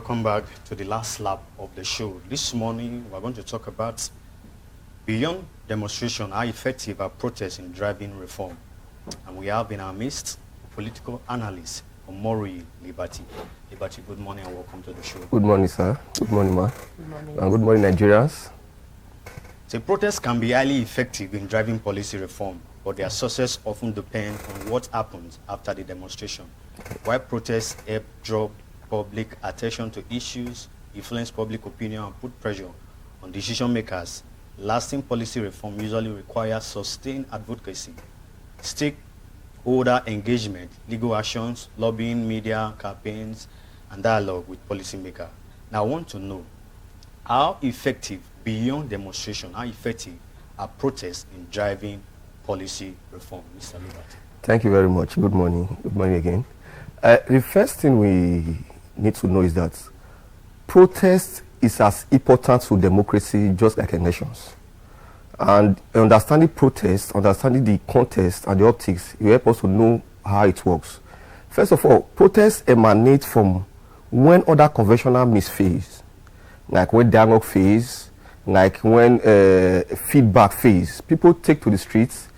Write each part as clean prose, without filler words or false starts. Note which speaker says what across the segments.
Speaker 1: welcome back to the last lap of the show. This morning, we're going to talk about beyond demonstration, how effective are protests in driving reform. And we have in our midst a political analyst, Omori Liberty. Liberty, good morning and welcome to the show.
Speaker 2: Good morning, sir. Good morning, ma.
Speaker 3: Good morning.
Speaker 2: And good morning, Nigerians.
Speaker 1: So protests can be highly effective in driving policy reform, but their success often depends on what happens after the demonstration. While protests help draw public attention to issues, influence public opinion, and put pressure on decision makers, lasting policy reform usually requires sustained advocacy, stakeholder engagement, legal actions, lobbying, media campaigns, and dialogue with policymakers. Now, I want to know how effective, beyond demonstration, how effective are protests in driving policy reform? Mr. Liberty.
Speaker 2: Thank you very much. Good morning. Good morning again. The first thing we need to know is that protest is as important to democracy just like elections. And understanding protest, understanding the context and the optics, will help us to know how it works. First of all, protests emanate from when other conventional means phase, like when dialogue phase, like when feedback phase. People take to the streets.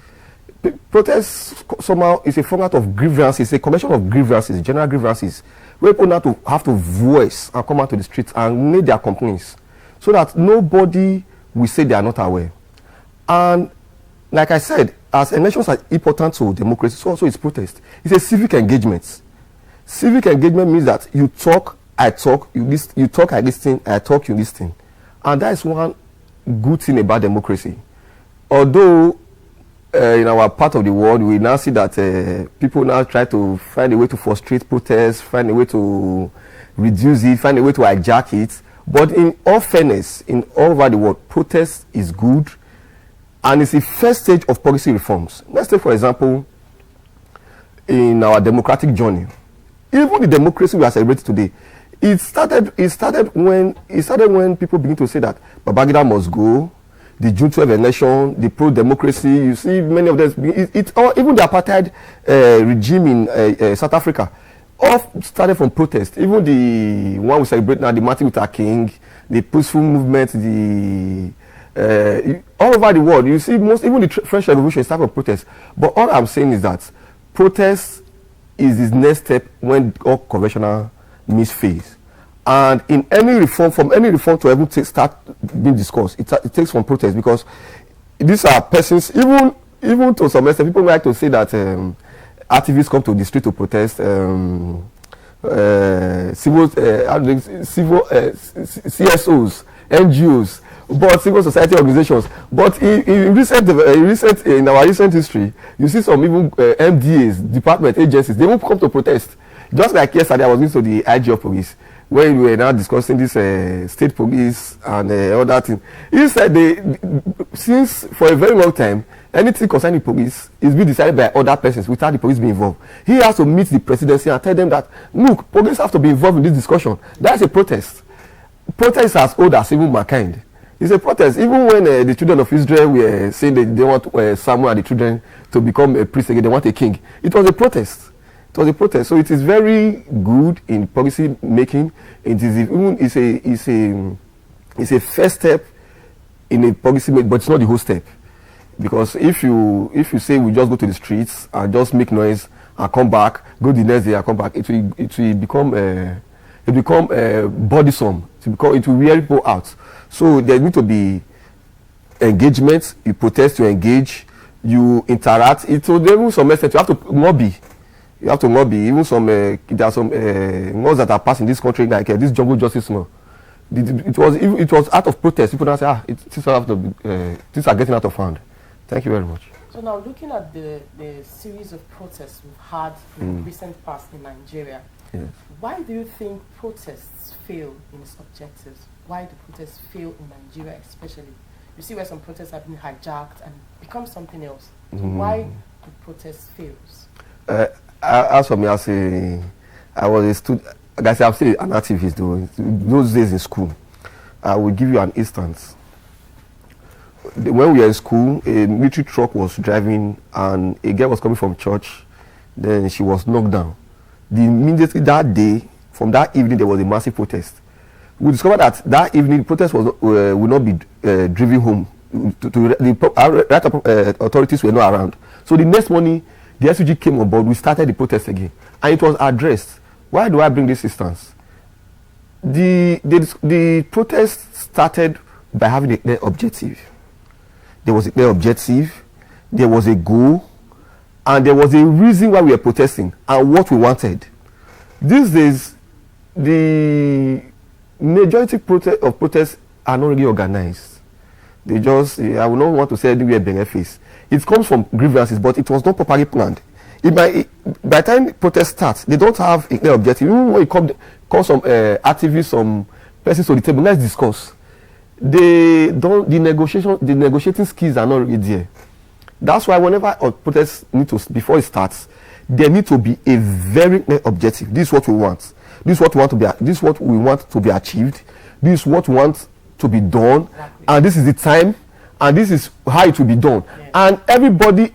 Speaker 2: Protest somehow is a format of grievances, a collection of grievances, general grievances, where people now have to voice and come out to the streets and make their complaints, so that nobody will say they are not aware. And like I said, as elections are important to democracy, so also is protest. It's a civic engagement. Civic engagement means that you talk, I talk, you talk, I listen, I talk, you listen. And that is one good thing about democracy. Although in our part of the world, we now see that people now try to find a way to frustrate protests, find a way to reduce it, find a way to hijack it. But in all fairness, in all over the world, protest is good, and it's the first stage of policy reforms. Let's take, for example, in our democratic journey, even the democracy we are celebrating today, it started when people begin to say that Babangida must go. The June 12 election, the pro-democracy, you see many of them, even the apartheid regime in South Africa, all started from protest. Even the one we celebrate now, the Martin Luther King, the peaceful movement, all over the world, you see even the French Revolution started from protest. But all I'm saying is that protest is the next step when all conventional means phase. And in any reform, from any reform to even start being discussed, it takes from protest, because these are persons, even to some extent, people like to say that activists come to the street to protest, CSOs, NGOs, but civil society organizations. But in our recent history, you see some even MDAs, department agencies, they won't come to protest. Just like yesterday, I was into the IG of police, when we were now discussing this state police and all that thing. He said since for a very long time, anything concerning police is being decided by other persons without the police being involved. He has to meet the presidency and tell them that, look, police have to be involved in this discussion. That's a protest. Protest is as old as even mankind. It's a protest. Even when the children of Israel were saying that they want Samuel and the children to become a priest again, they want a king. It was a protest. It was a protest. So it is very good in policy making. It is even it's a first step in a policy making, but it's not the whole step. Because if you say we just go to the streets and just make noise and come back, go the next day and come back, it will become bothersome. It will wear people out. So there need to be engagement. You protest, you engage, you interact. It will even some extent you have to lobby. You have to lobby. Even there are some laws that are passed in this country, like this jungle justice law. It was out of protest. People now say, things are getting out of hand. Thank you very much.
Speaker 3: So now, looking at the series of protests we've had in recent past in Nigeria,
Speaker 2: yes.
Speaker 3: Why do you think protests fail in its objectives? Why do protests fail in Nigeria especially? You see where some protests have been hijacked and become something else. So why do protests fail?
Speaker 2: As for me, I was a student. Like I said, I'm still an activist though. Those days in school, I will give you an instance. When we were in school, a military truck was driving and a girl was coming from church. Then she was knocked down. Immediately that day, from that evening there was a massive protest. We discovered that evening protest would not be driven home. The right authorities were not around. So the next morning, the SUG came on board. We started the protest again, and it was addressed. Why do I bring this instance? The protest started by having a clear objective. There was a clear objective, there was a goal, and there was a reason why we were protesting and what we wanted. These days, the majority of protests are not really organized. They just, I would not want to say anywhere benefits. It comes from grievances, but it was not properly planned. By the time protest starts, they don't have a clear objective. Even when you call some activists, some persons to the table, let's discuss. The negotiating skills are not really there. That's why whenever a protest before it starts, there need to be a very clear objective. This is what we want. This is what we want to be. This is what we want to be achieved. This is what we want to be done, exactly. And this is the time, and this is how it will be done. Yes. And everybody,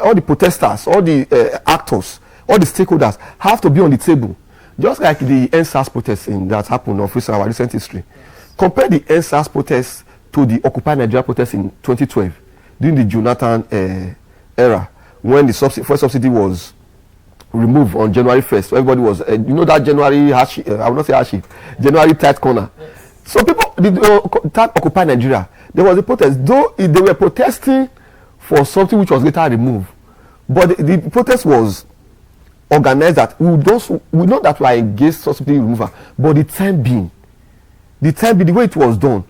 Speaker 2: all the protesters, all the actors, all the stakeholders have to be on the table, just like the NSAS protests that happened of our recent history. Yes. Compare the NSAS protests to the Occupy Nigeria protests in 2012, during the Jonathan era, when the first subsidy was removed on January 1st. So everybody was, that January I will not say hardship, January tight corner. Yes. So people did Occupy Nigeria. There was a protest, though they were protesting for something which was later removed. But the protest was organized that we know that we are against subsidy removal, but the time being, the way it was done.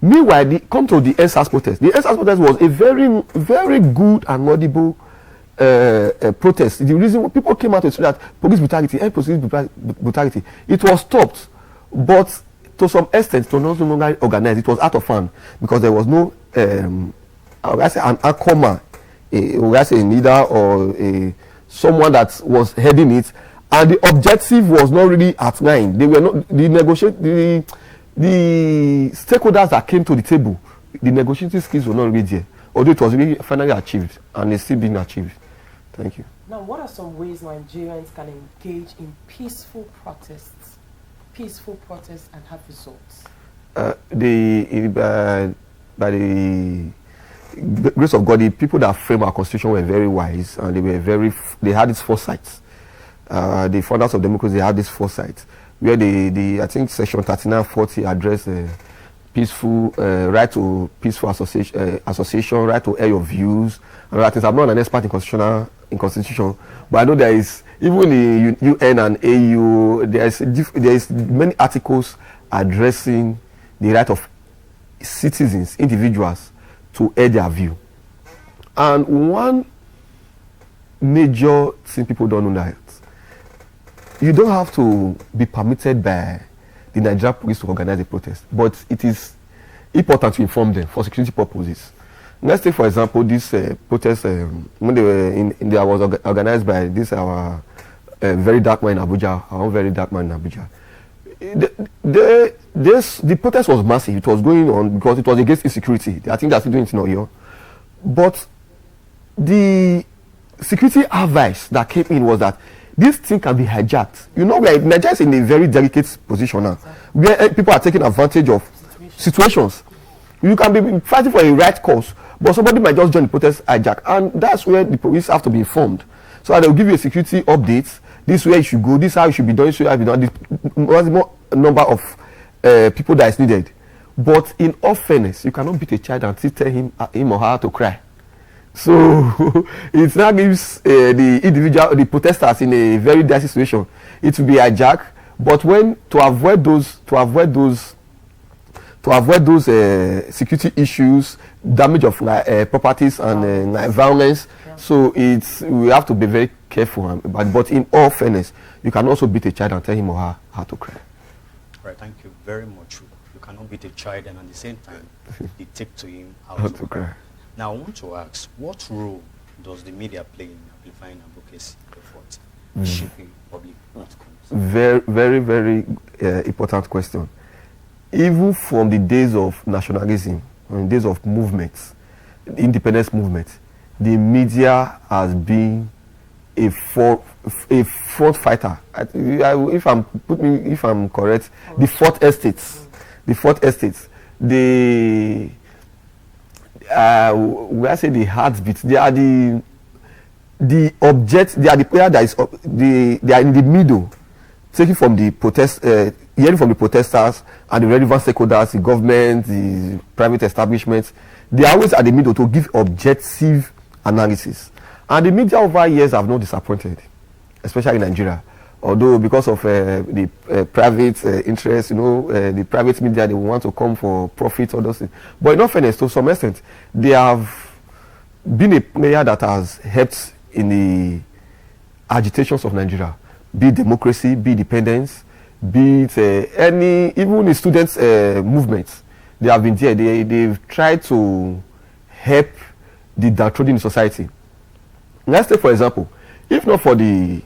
Speaker 2: Meanwhile, come to the NSAS protest. The NSAS protest was a very, very good and audible protest. The reason people came out to say that police brutality, it was stopped, but to some extent, it was not no longer organized. It was out of hand because there was no, an anchorman, a leader or someone that was heading it, and the objective was not really at line. They were not the stakeholders that came to the table. The negotiating skills were not really there, although it was really finally achieved, and it's still being achieved. Thank you.
Speaker 3: Now, what are some ways Nigerians can engage in peaceful protests and have results? By
Speaker 2: the grace of God, the people that framed our constitution were very wise, and they had this foresight. The founders of democracy, they had this foresight, where I think section 3940 addressed peaceful right to peaceful association, right to air your views, and other things. I'm not an expert in constitution, but I know there is, even in UN and AU, there is many articles addressing the right of citizens, individuals, to air their view. And one major thing people don't know that you don't have to be permitted by the Nigerian police to organize a protest, but it is important to inform them for security purposes. Let's take, for example, this protest when they were there was organized by this our very dark man in Abuja, our own very dark man in Abuja. The protest was massive. It was going on because it was against insecurity. I think they're still doing it in Oyo. But the security advice that came in was that this thing can be hijacked. Nigeria is in a very delicate position now, where people are taking advantage of situations. You can be fighting for a right cause, but somebody might just join the protest hijack, and that's where the police have to be informed. So they will give you a security update. This is where you should go. This is how you should be done. This is how you should be done. There's more number of people that is needed. But in all fairness, you cannot beat a child and still tell him or her to cry. So it now gives the protesters in a very dire situation. It will be hijacked, but to avoid those security issues, damage of properties and violence, yeah. So we have to be very careful. But in all fairness, you can also beat a child and tell him or her how to cry.
Speaker 1: Right, thank you very much. You cannot beat a child and at the same time dictate to him how to cry. Now, I want to ask, what role does the media play in amplifying advocacy efforts, shaping public outcomes?
Speaker 2: Very, very, very important question. Even from the days of nationalism, in the days of movements, the independence movement, the media has been a front fighter. If I'm correct, the fourth estates, where I say the heartbeat, they are the object, they are the player that is they are in the middle, taking from the hearing from the protesters and the relevant stakeholders, the government, the private establishments. They are always at the middle to give objective analysis. And the media over years have not disappointed, especially in Nigeria. Although because of the private interest, the private media, they want to come for profit or those things. But in all fairness, to some extent, they have been a player that has helped in the agitations of Nigeria, be it democracy, be it independence, be it even the students' movements. They have been there. They've tried to help the downtrodden in society. Let's take, for example, if not for the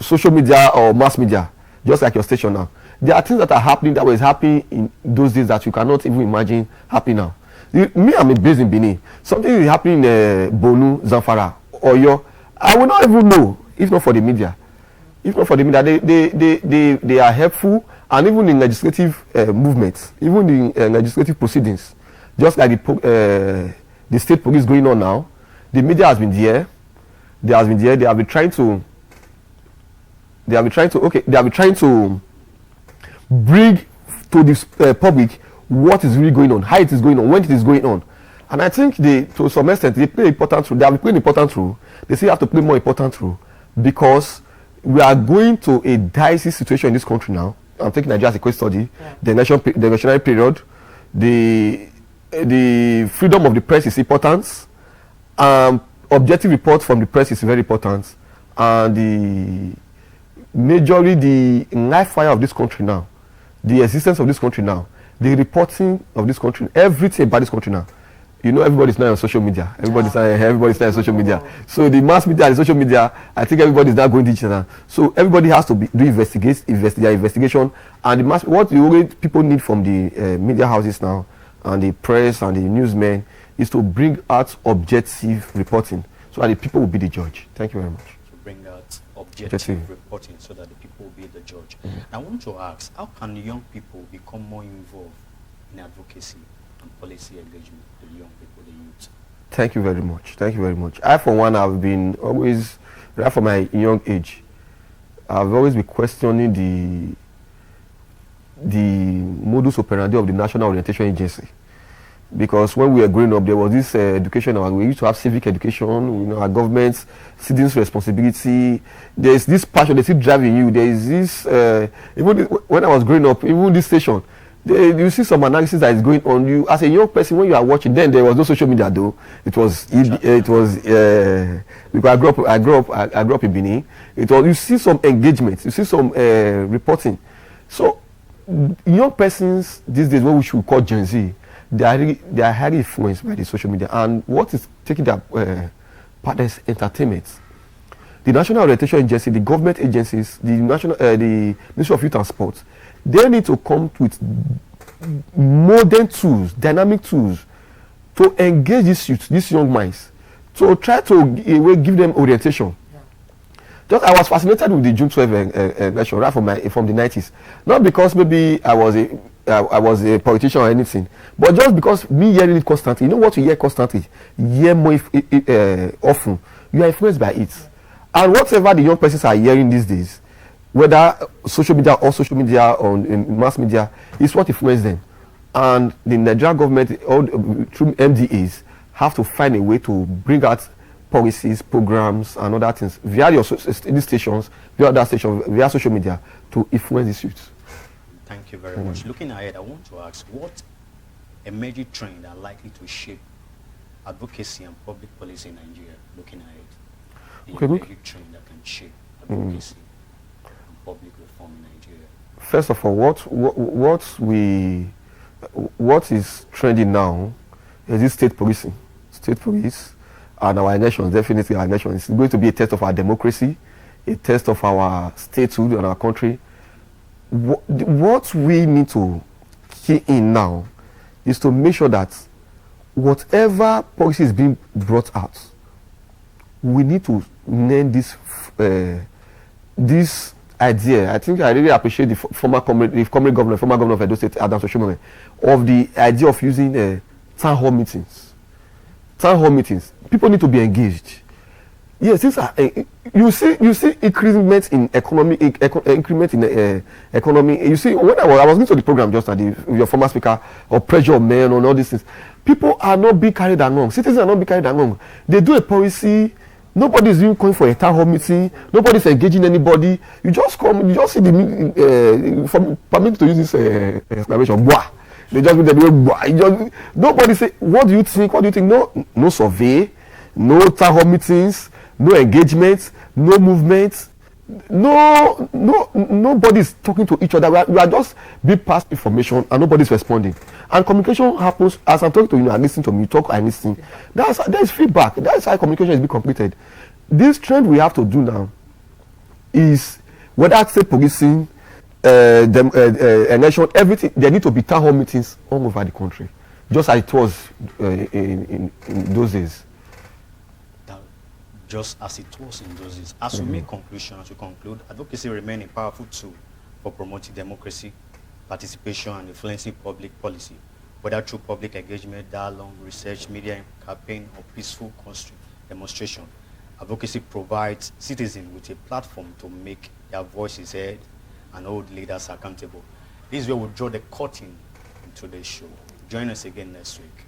Speaker 2: social media or mass media, just like your station now, there are things that are happening that was happening in those days that you cannot even imagine happening now. I'm based in Benin. Something is happening in Bonu, Zamfara, Oyo. I will not even know if not for the media. If not for the media, they are helpful, and even in legislative movements, even in legislative proceedings, just like the state police going on now, the media has been there. They have been trying to bring to the public what is really going on, how it is going on, when it is going on. And I think to some extent, they play an important role. They have played an important role. They still have to play more important role, because we are going to a dicey situation in this country now. I'm taking Nigeria as a case study. Yeah. The national period, the freedom of the press is important. Objective report from the press is very important, and the life fire of this country now, the existence of this country now, the reporting of this country, everything about this country now. Everybody's now on social media. Everybody's now on social media. So the mass media and the social media, I think everybody's now going digital. So everybody has to do investigation, and what the only people need from the media houses now, and the press and the newsmen, is to bring out objective reporting, so that the people will be the judge. Thank you very much.
Speaker 1: To bring out objective reporting, so that the people will be the judge. Mm-hmm. I want to ask, how can young people become more involved in advocacy and policy engagement? The young people, the youth.
Speaker 2: Thank you very much. I, for one, have been always, right from my young age, I've always been questioning the modus operandi of the National Orientation Agency. Because when we were growing up, there was this education, we used to have civic education, our government's citizens' responsibility. There's this passion, they still driving you. There is this, even when I was growing up, even this station, you see some analysis that is going on. You, as a young person, when you are watching, then there was no social media though. Because I grew up in Benin. You see some engagement, you see some reporting. So young persons these days, what we should call Gen Z, they are highly influenced by the social media, and what is taking their part is entertainment. The National Orientation Agency, the government agencies, the Ministry of Youth and Sports, they need to come with modern tools, dynamic tools, to engage these youth, these young minds, to try to give them orientation. I was fascinated with the June 12 election right from the 90s, not because maybe I was a politician or anything, but just because me hearing it constantly. You know what you hear constantly? Hear more often. You are influenced by it. And whatever the young persons are hearing these days, whether social media or in mass media, is what influences them. And the Nigerian government, through MDAs, have to find a way to bring out policies, programs, and other things via these stations, via social media, to influence these youths.
Speaker 1: Thank you very much. Looking ahead, I want to ask, what emerging trends are likely to shape advocacy and public policy in Nigeria? Looking ahead, the emerging trend that can shape advocacy and public reform in Nigeria.
Speaker 2: First of all, what is trending now is this state policing. State police and our elections, definitely our elections, it's going to be a test of our democracy, a test of our statehood and our country. What we need to key in now is to make sure that whatever policy is being brought out, we need to named this idea. I think I really appreciate the former governor of Edo State, Adams Oshomole, of the idea of using town hall meetings. Town hall meetings. People need to be engaged. Yes, these are, you see increment in economy, economy. You see, when I was listening to the program just now, your former speaker, or pressure of men and all these things, people are not being carried along. Citizens are not being carried along. They do a policy. Nobody is even going for a town hall meeting. Nobody is engaging anybody. You just come. You just see the permit to use this exclamation. Blah. They just do the nobody say, what do you think? What do you think? No survey, no town hall meetings, no engagement, no movement, nobody's talking to each other. We are just being passed information and nobody's responding. And communication happens as I'm talking to you and listening to me, you talk and listen. There's feedback. That's how communication is being completed. This trend we have to do now is whether state policing, election, everything, there need to be town hall meetings all over the country, just as it was in those days.
Speaker 1: Just as it was in those days. As we make conclusion, as we conclude, advocacy remains a powerful tool for promoting democracy, participation, and influencing public policy, whether through public engagement, dialogue, research, media campaign, or peaceful demonstration. Advocacy provides citizens with a platform to make their voices heard and hold leaders accountable. This is where we draw the curtain into the show. Join us again next week.